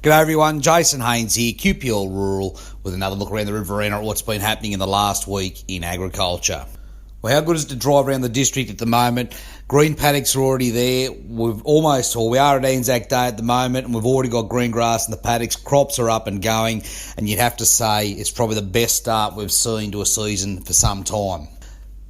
G'day everyone, Jason Haines here, QPL Rural, with another look around the Riverina at what's been happening in the last week in agriculture. Well, how good is it to drive around the district at the moment? Green paddocks are already there. We are at Anzac Day at the moment, and we've already got green grass in the paddocks. Crops are up and going, and you'd have to say it's probably the best start we've seen to a season for some time.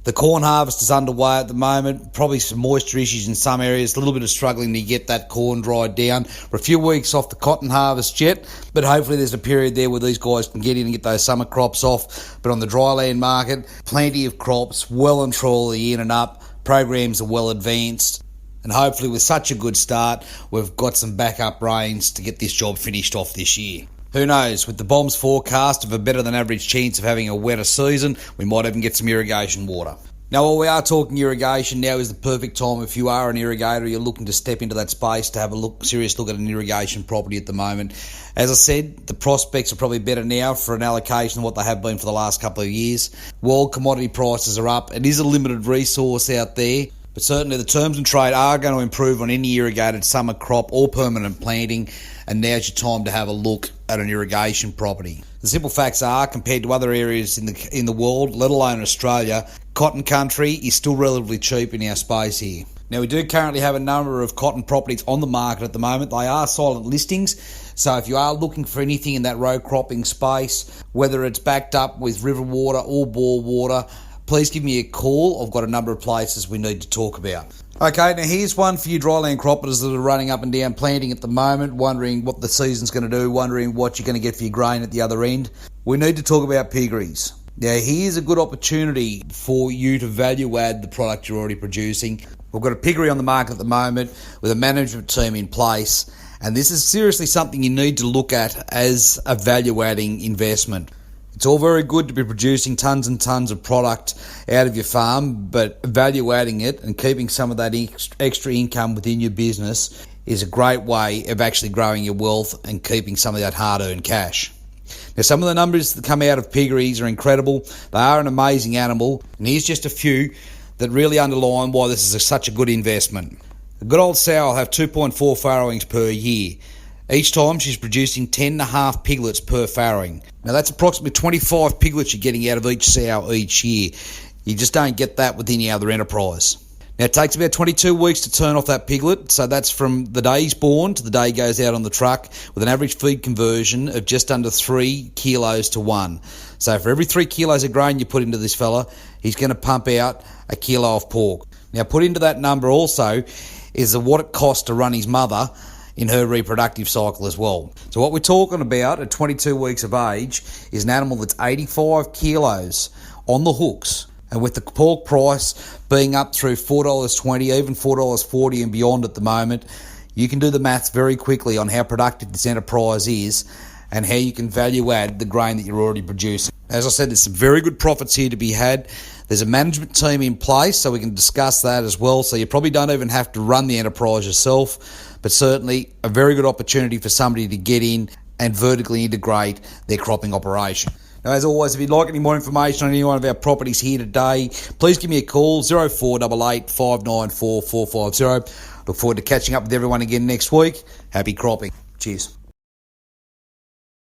The corn harvest is underway at the moment, probably some moisture issues in some areas, a little bit of struggling to get that corn dried down. We're a few weeks off the cotton harvest yet, but hopefully there's a period there where these guys can get in and get those summer crops off. But on the dryland market, plenty of crops, well and truly in and up, programs are well advanced, and hopefully with such a good start, we've got some backup rains to get this job finished off this year. Who knows, with the bombs forecast of a better than average chance of having a wetter season, we might even get some irrigation water. Now, while we are talking irrigation, now is the perfect time if you are an irrigator, you're looking to step into that space to have a serious look at an irrigation property at the moment. As I said, the prospects are probably better now for an allocation than what they have been for the last couple of years. World commodity prices are up. It is a limited resource out there, but certainly the terms and trade are going to improve on any irrigated summer crop or permanent planting, and now's your time to have a look at an irrigation property. The simple facts are, compared to other areas in the world, let alone Australia, cotton country is still relatively cheap in our space here. Now, we do currently have a number of cotton properties on the market at the moment. They are silent listings, so if you are looking for anything in that row cropping space, whether it's backed up with river water or bore water, please give me a call. I've got a number of places we need to talk about. Okay, now here's one for you dryland croppers that are running up and down planting at the moment, wondering what the season's going to do, wondering what you're going to get for your grain at the other end. We need to talk about piggeries. Now, here's a good opportunity for you to value add the product you're already producing. We've got a piggery on the market at the moment with a management team in place, and this is seriously something you need to look at as a value-adding investment. It's all very good to be producing tons and tons of product out of your farm, but value-adding it and keeping some of that extra income within your business is a great way of actually growing your wealth and keeping some of that hard-earned cash. Now, some of the numbers that come out of piggeries are incredible. They are an amazing animal, and here's just a few that really underline why this is such a good investment. A good old sow will have 2.4 farrowings per year. Each time she's producing 10.5 piglets per farrowing. Now that's approximately 25 piglets you're getting out of each sow each year. You just don't get that with any other enterprise. Now it takes about 22 weeks to turn off that piglet, so that's from the day he's born to the day he goes out on the truck, with an average feed conversion of just under 3 kilos to 1. So for every 3 kilos of grain you put into this fella, he's going to pump out a kilo of pork. Now put into that number also is what it costs to run his mother in her reproductive cycle as well. So what we're talking about at 22 weeks of age is an animal that's 85 kilos on the hooks. And with the pork price being up through $4.20, even $4.40 and beyond at the moment, you can do the maths very quickly on how productive this enterprise is and how you can value add the grain that you're already producing. As I said, there's some very good profits here to be had. There's a management team in place, so we can discuss that as well. So you probably don't even have to run the enterprise yourself, but certainly a very good opportunity for somebody to get in and vertically integrate their cropping operation. Now, as always, if you'd like any more information on any one of our properties here today, please give me a call, 0488 594 450. Look forward to catching up with everyone again next week. Happy cropping. Cheers.